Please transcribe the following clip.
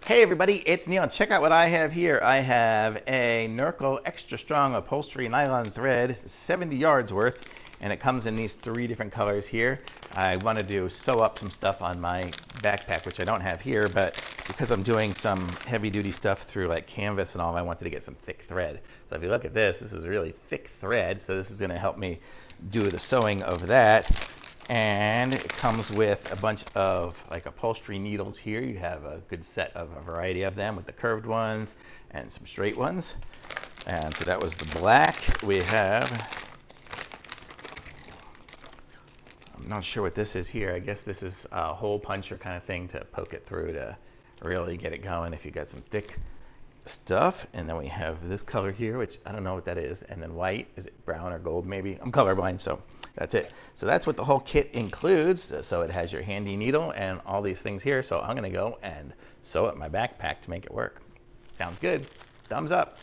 Hey everybody, it's Neil. Check out what I have here. I have a Nurkul extra strong upholstery nylon thread, 70 yards worth, and it comes in these three different colors here. I wanted to sew up some stuff on my backpack, which I don't have here, but because I'm doing some heavy duty stuff through like canvas and all, I wanted to get some thick thread. So if you look at this, this is really thick thread, so this is going to help me do the sewing of that. And it comes with a bunch of like upholstery needles here. You have a good set of a variety of them with the curved ones and some straight ones. And so that was the black. We have, I'm not sure what this is here. I guess this is a hole puncher kind of thing to poke it through to really get it going if you got some thick stuff. And then we have this color here, which I don't know what that is. And then white, is it brown or gold maybe? I'm colorblind, so that's it. So that's what the whole kit includes. So it has your handy needle and all these things here. So I'm gonna go and sew up my backpack to make it work. Sounds good. Thumbs up.